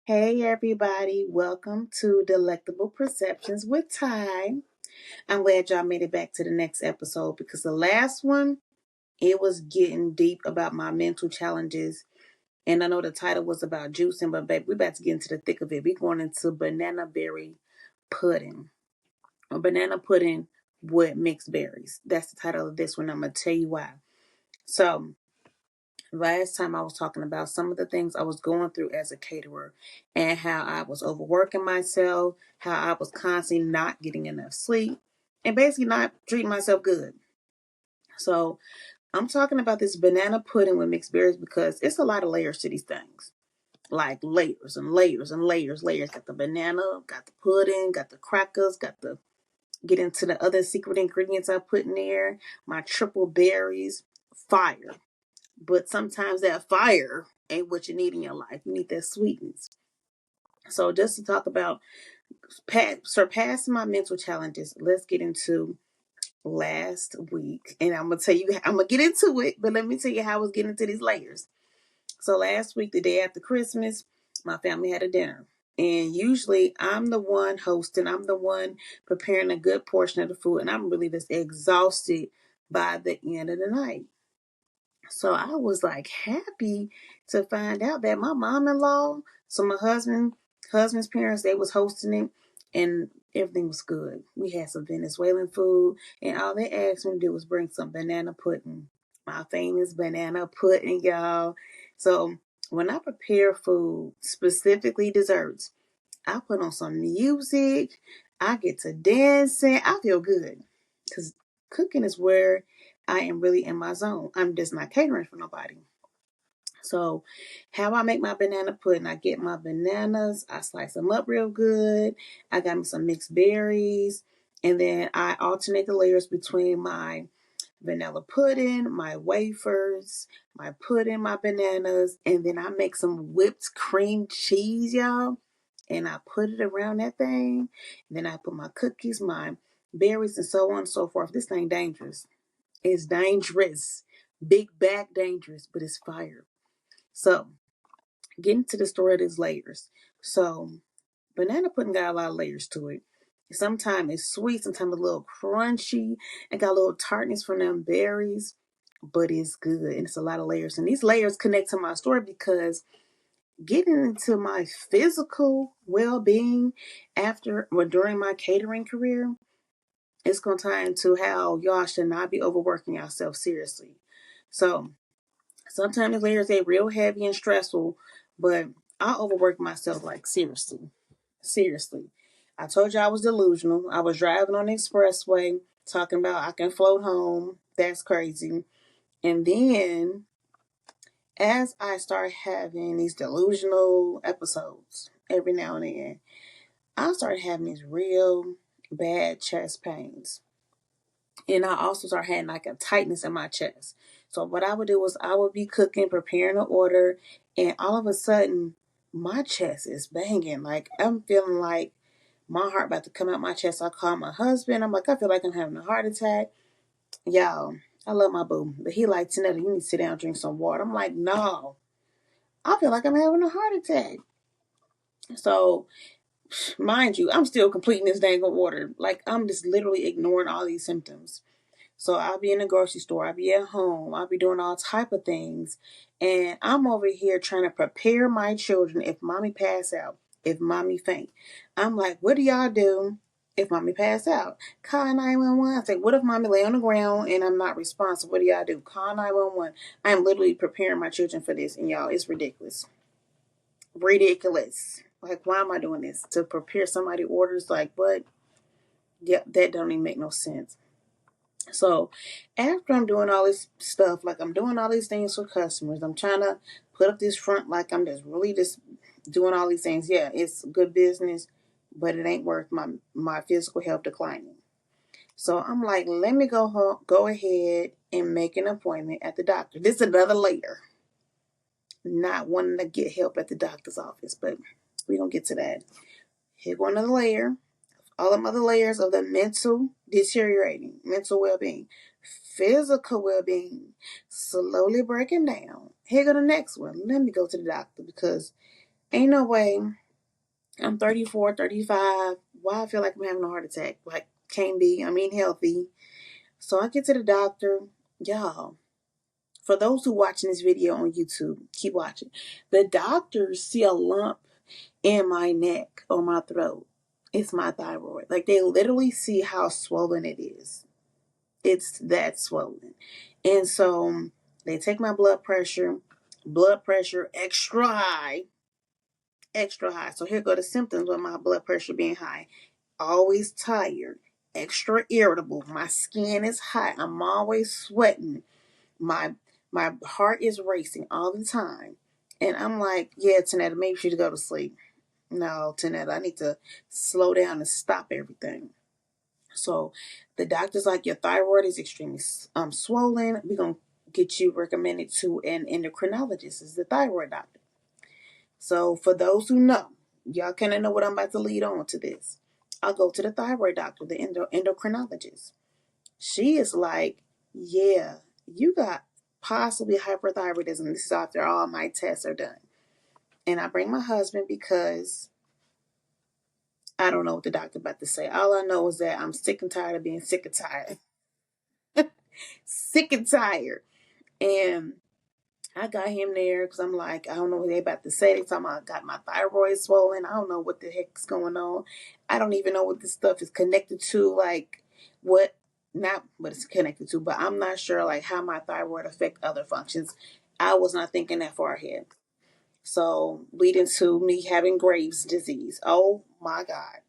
Hey everybody, welcome to Delectable Perceptions with Ty. I'm glad y'all made it back to the next episode because the last one, it was getting deep about my mental challenges. And I know the title was about juicing, but babe, we're about to get into the thick of it. We're going into banana berry pudding. Or banana pudding with mixed berries. That's the title of this one. I'm going to tell you why. So, last time I was talking about some of the things I was going through as a caterer and how I was overworking myself, how I was constantly not getting enough sleep, and basically not treating myself good. So I'm talking about this banana pudding with mixed berries because it's a lot of layers to these things. Like layers and layers and layers. Got the banana, got the pudding, got the crackers, got the get into the other secret ingredients I put in there, my triple berries, fire. But sometimes that fire ain't what you need in your life. You need that sweetness. So just to talk about surpassing my mental challenges, let's get into last week. And I'm gonna tell you, I'm gonna get into it, but let me tell you how I was getting into these layers. So last week, the day after Christmas, my family had a dinner. And usually I'm the one hosting, I'm the one preparing a good portion of the food, and I'm really just exhausted by the end of the night. So I was like happy to find out that my mom-in-law, so my husband's parents, they was hosting it and everything was good. We had some Venezuelan food and all they asked me to do was bring some banana pudding. My famous banana pudding, y'all. So when I prepare food, specifically desserts, I put on some music. I get to dancing. I feel good because cooking is where I am really in my zone. I'm just not catering for nobody. So, how I make my banana pudding, I get my bananas, I slice them up real good. I got me some mixed berries, and then I alternate the layers between my vanilla pudding, my wafers, my pudding, my bananas, and then I make some whipped cream cheese, y'all. And I put it around that thing. And then I put my cookies, my berries, and so on and so forth. This thing dangerous. It's dangerous. Big back dangerous, but it's fire. So, getting to the story of these layers. So, banana pudding got a lot of layers to it. Sometimes it's sweet, sometimes a little crunchy, and got a little tartness from them berries, but it's good. And it's a lot of layers. And these layers connect to my story because getting into my physical well-being after or during my catering career, it's going to tie into how y'all should not be overworking yourself seriously. So sometimes the layers get real heavy and stressful, but I overwork myself like seriously. Seriously. I told you I was delusional. I was driving on the expressway talking about I can float home. That's crazy. And then as I start having these delusional episodes every now and then, I started having these real bad chest pains. And I also started having like a tightness in my chest. So what I would do was I would be cooking, preparing an order, and all of a sudden my chest is banging. Like I'm feeling like my heart about to come out my chest. I call my husband. I'm like, I feel like I'm having a heart attack. Y'all, I love my boo. But he like, Tanetta, you need to sit down and drink some water. I'm like, no. I feel like I'm having a heart attack. So, mind you, I'm still completing this dang order. Like, I'm just literally ignoring all these symptoms. So I'll be in the grocery store, I'll be at home, I'll be doing all type of things. And I'm over here trying to prepare my children if mommy pass out, if mommy faint. I'm like, what do y'all do if mommy pass out? Call 911. I say, what if mommy lay on the ground and I'm not responsive? What do y'all do? Call 911. I'm literally preparing my children for this. And y'all, it's ridiculous. Ridiculous. Like, why am I doing this? To prepare somebody orders? Like, what? Yeah, that don't even make no sense. So after I'm doing all this stuff, like I'm doing all these things for customers, I'm trying to put up this front like I'm just really just doing all these things. Yeah, it's good business, but it ain't worth my physical health declining. So I'm like, let me go ahead and make an appointment at the doctor. This is another layer. Not wanting to get help at the doctor's office, but we're gonna get to that. Here go another layer. All the other layers of the mental deteriorating, mental well-being, physical well-being, slowly breaking down. Here go the next one. Let me go to the doctor because Ain't no way. I'm 34, 35. Why I feel like I'm having a heart attack? Like, can't be. I'm eating healthy. So I get to the doctor. Y'all, for those who watching this video on YouTube, keep watching. The doctors see a lump in my neck or my throat. It's my thyroid. Like, they literally see how swollen it is. It's that swollen. And so they take my blood pressure extra high, extra high. So here go the symptoms of my blood pressure being high. Always tired, extra irritable. My skin is hot. I'm always sweating. My my heart is racing all the time. And I'm like, yeah, Tanetta, maybe you should go to sleep. No, Tanetta, I need to slow down and stop everything. So the doctor's like, your thyroid is extremely swollen. We're going to get you recommended to an endocrinologist. Is the thyroid doctor. So for those who know, y'all kind of know what I'm about to lead on to this. I'll go to the thyroid doctor, the endocrinologist. She is like, yeah, you got possibly hyperthyroidism. This is after all my tests are done. And I bring my husband because I don't know what the doctor about to say. All I know is that I'm sick and tired of being sick and tired. Sick and tired. And I got him there because I'm like, I don't know what they about to say. They talking about I got my thyroid swollen. I don't know what the heck's going on. I don't even know what this stuff is connected to. Like, what, not what it's connected to, but I'm not sure like how my thyroid affect other functions. I was not thinking that far ahead. So leading to me having Graves' disease. Oh my God.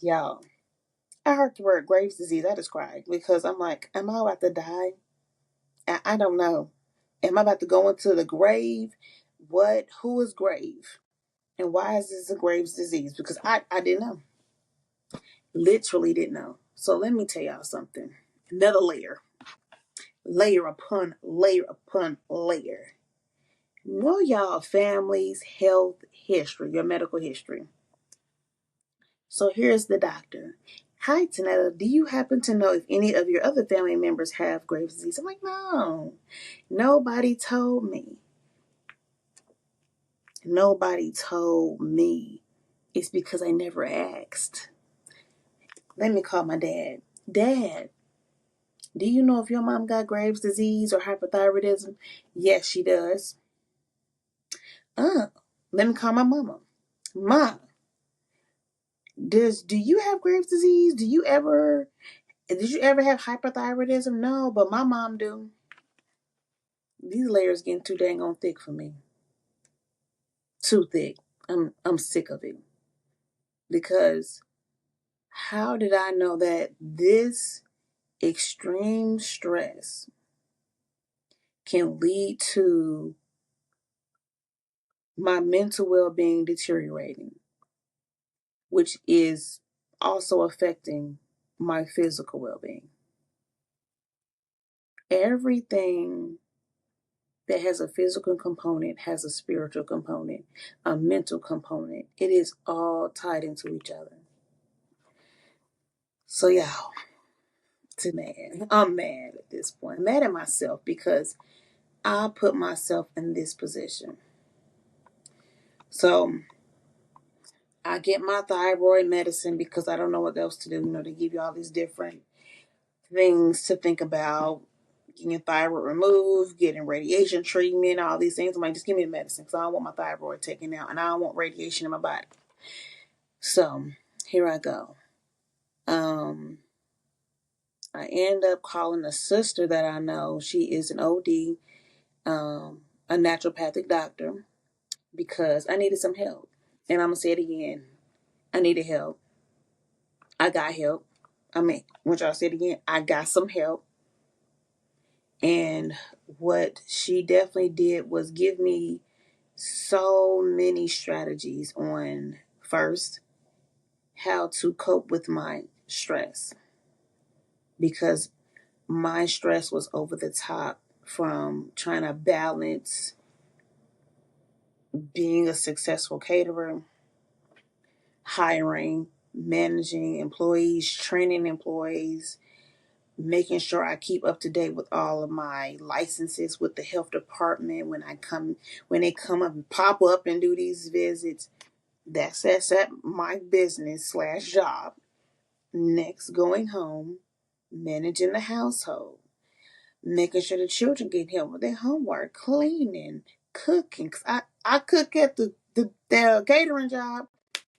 Y'all. I heard the word Graves' disease. I just cried because I'm like, am I about to die? I don't know. Am I about to go into the grave? What? Who is grave? And why is this a Graves' disease? Because I didn't know. Literally didn't know. So let me tell y'all something. Another layer. Layer upon layer upon layer. Know y'all family's health history, your medical history. So here's the doctor. Hi, Tanetta. Do you happen to know if any of your other family members have Graves' disease? I'm like, no. Nobody told me. Nobody told me. It's because I never asked. Let me call my dad. Dad, do you know if your mom got Graves' disease or hypothyroidism? Yes, she does. Let me call my mama. Ma, do you have Graves' disease? Did you ever have hypothyroidism? No, but my mom do. These layers getting too dang on thick for me. Too thick. I'm sick of it. Because how did I know that this extreme stress can lead to my mental well-being deteriorating, which is also affecting my physical well-being? Everything that has a physical component has a spiritual component, a mental component. It is all tied into each other. So y'all, I'm mad at this point. I'm mad at myself because I put myself in this position. So I get my thyroid medicine because I don't know what else to do. They give you all these different things to think about. Getting your thyroid removed, getting radiation treatment, all these things. I'm like, just give me the medicine because I don't want my thyroid taken out and I don't want radiation in my body. So here I go. I end up calling a sister that I know. She is an OD, a naturopathic doctor, because I needed some help. And I'm going to say it again. I needed help. I got help. When y'all say it again, I got some help. And what she definitely did was give me so many strategies on, first, how to cope with my stress. Because my stress was over the top from trying to balance being a successful caterer, hiring, managing employees, training employees, making sure I keep up to date with all of my licenses with the health department when they come up and pop up and do these visits. That's at my business slash job. Next, going home, managing the household, making sure the children get help with their homework, cleaning, cooking. 'Cause I cook at the catering job,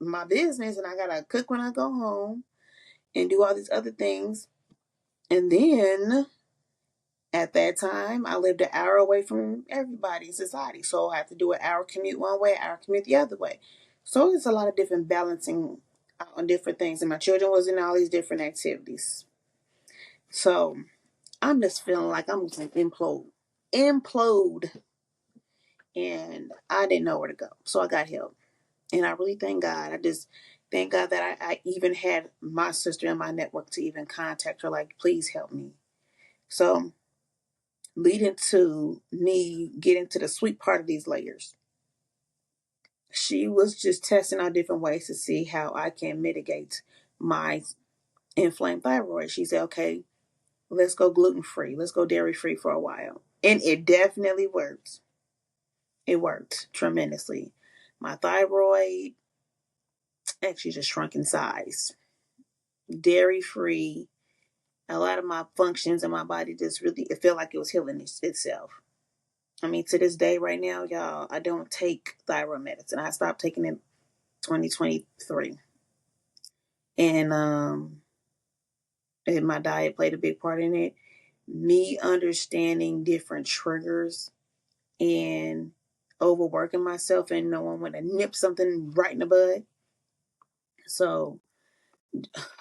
my business, and I gotta cook when I go home and do all these other things. And then at that time, I lived an hour away from everybody in society. So I have to do an hour commute one way, an hour commute the other way. So it's a lot of different balancing on different things. And my children was in all these different activities. So I'm just feeling like I'm going to implode. And I didn't know where to go. So I got help. And I really thank God. I just thank God that I even had my sister in my network to even contact her, like, please help me. So leading to me getting to the sweet part of these layers. She was just testing out different ways to see how I can mitigate my inflamed thyroid. She said, okay, let's go gluten free. Let's go dairy free for a while. And it definitely worked. It worked tremendously. My thyroid actually just shrunk in size. Dairy free. A lot of my functions in my body just really, it felt like it was healing itself. I mean, to this day, right now, y'all, I don't take thyroid medicine. I stopped taking it 2023, and my diet played a big part in it. Me understanding different triggers and overworking myself and knowing when to nip something right in the bud. So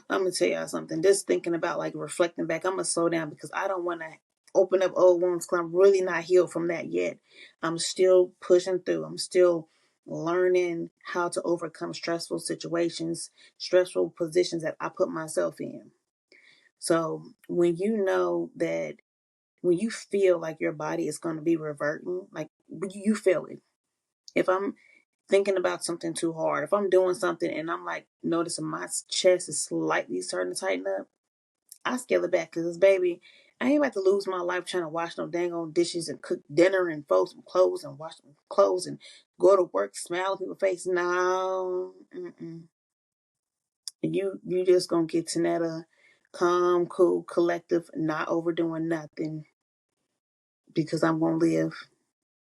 I'm gonna tell y'all something. Just thinking about like reflecting back, I'm gonna slow down because I don't want to open up old wounds because I'm really not healed from that yet. I'm still pushing through. I'm still learning how to overcome stressful situations, stressful positions that I put myself in. So when you know that, when you feel like your body is going to be reverting, like you feel it. If I'm thinking about something too hard, if I'm doing something and I'm like noticing my chest is slightly starting to tighten up, I scale it back because, baby, I ain't about to lose my life trying to wash no dang on dishes and cook dinner and fold some clothes and wash some clothes and go to work, smile in people's face. No, you just gonna get to that calm, cool, collective, not overdoing nothing because I'm gonna live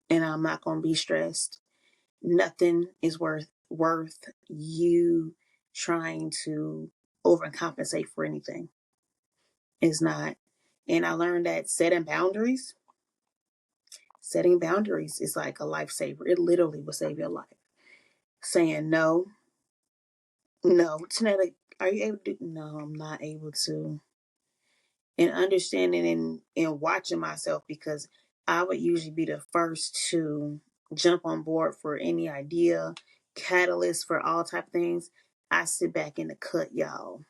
and I'm not gonna be stressed. Nothing is worth you trying to overcompensate for anything. It's not. And I learned that setting boundaries is like a lifesaver. It literally will save your life. Saying no, no. Tanetta, are you able to? No, I'm not able to. And understanding and watching myself because I would usually be the first to jump on board for any idea, catalyst for all type of things. I sit back in the cut, y'all.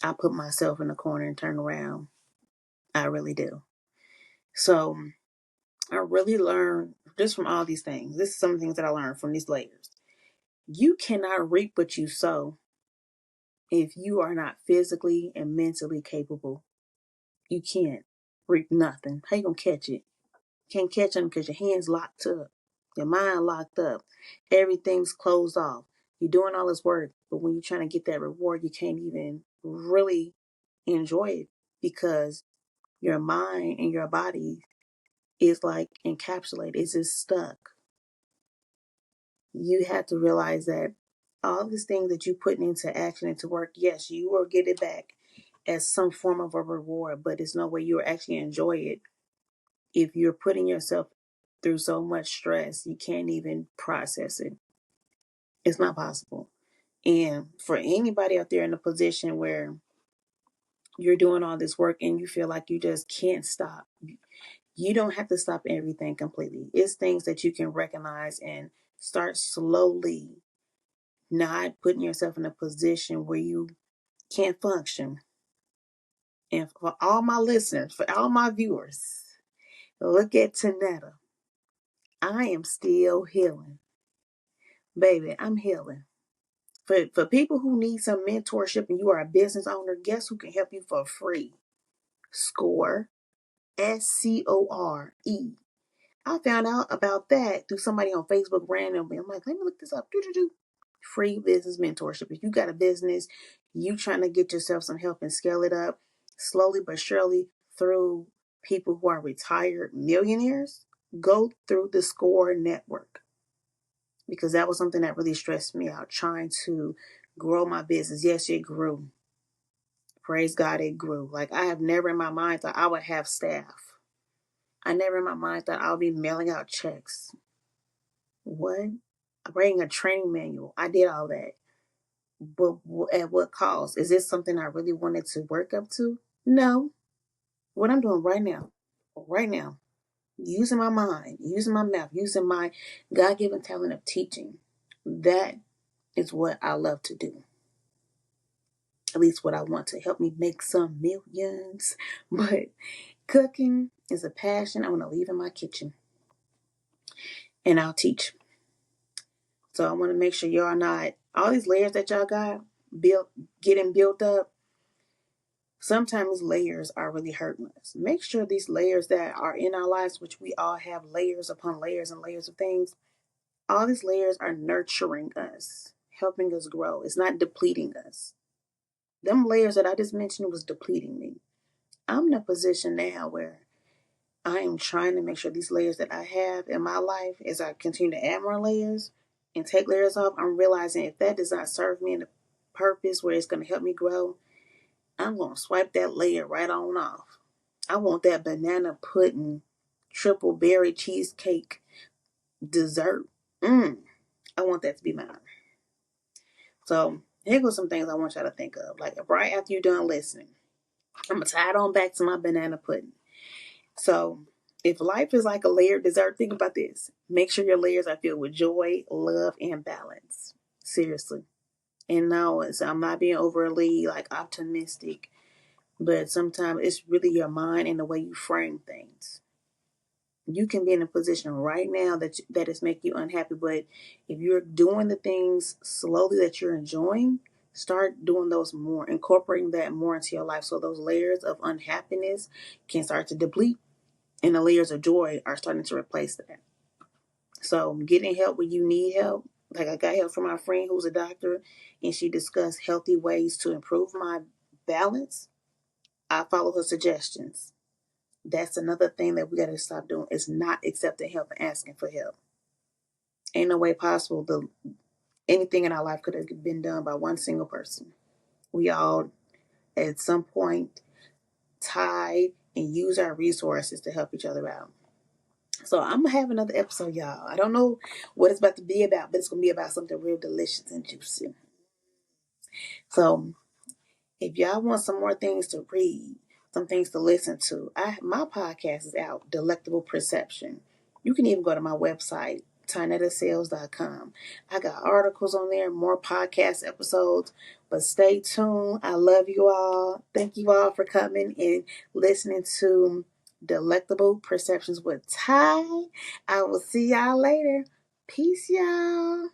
I put myself in the corner and turn around. I really do. So I really learned just from all these things. This is some things that I learned from these layers. You cannot reap what you sow if you are not physically and mentally capable. You can't reap nothing. How you gonna catch it? Can't catch them because your hands locked up, your mind locked up, everything's closed off. You're doing all this work, but when you're trying to get that reward, you can't even really enjoy it because your mind and your body is like encapsulated. It's just stuck. You have to realize that all these things that you putting into action, into work, yes, you will get it back as some form of a reward, but it's no way you'll actually enjoy it if you're putting yourself through so much stress, you can't even process it. It's not possible. And for anybody out there in a position where you're doing all this work and you feel like you just can't stop, you don't have to stop everything completely. It's things that you can recognize and start slowly, not putting yourself in a position where you can't function. And for all my listeners, for all my viewers, look at Tanetta. I am still healing. Baby, I'm healing. For people who need some mentorship and you are a business owner, guess who can help you for free? Score, SCORE. I found out about that through somebody on Facebook randomly. I'm like, let me look this up. Do. Free business mentorship. If you got a business, you trying to get yourself some help and scale it up slowly but surely through people who are retired millionaires, go through the SCORE network, because that was something that really stressed me out trying to grow my business. Yes, it grew. Praise God, it grew. Like, I have never in my mind thought I would have staff. I never in my mind thought I would be mailing out checks. What? Writing a training manual. I did all that. But at what cost? Is this something I really wanted to work up to? No. What I'm doing right now, using my mind, using my mouth, using my God given talent of teaching, that is what I love to do. At least what I want to help me make some millions. But cooking is a passion I want to leave in my kitchen. And I'll teach. So I want to make sure y'all not, all these layers that y'all got getting built up, sometimes layers are really hurting us. Make sure these layers that are in our lives, which we all have layers upon layers and layers of things, all these layers are nurturing us, helping us grow. It's not depleting us. Them layers that I just mentioned was depleting me. I'm in a position now where I am trying to make sure these layers that I have in my life, as I continue to add more layers and take layers off, I'm realizing if that does not serve me in the purpose where it's going to help me grow, I'm going to swipe that layer right on off. I want that banana pudding, triple berry cheesecake dessert. I want that to be mine. So here goes some things I want y'all to think of. Like, right after you're done listening, I'm going to tie it on back to my banana pudding. So if life is like a layered dessert, think about this. Make sure your layers are filled with joy, love, and balance. Seriously. And no, I'm not being overly like optimistic, but sometimes it's really your mind and the way you frame things. You can be in a position right now that is making you unhappy, but if you're doing the things slowly that you're enjoying, start doing those more, incorporating that more into your life, so those layers of unhappiness can start to deplete and the layers of joy are starting to replace that. So getting help when you need help. Like, I got help from my friend who's a doctor, and she discussed healthy ways to improve my balance. I follow her suggestions. That's another thing that we got to stop doing, is not accepting help and asking for help. Ain't no way possible anything in our life could have been done by one single person. We all, at some point, tied and use our resources to help each other out. So I'm going to have another episode, y'all. I don't know what it's about to be about, but it's going to be about something real delicious and juicy. So if y'all want some more things to read, some things to listen to, my podcast is out, Delectable Perception. You can even go to my website, tynetasales.com. I got articles on there, more podcast episodes, but stay tuned. I love you all. Thank you all for coming and listening to Delectable Perceptions with Ty. I will see y'all later. Peace, y'all.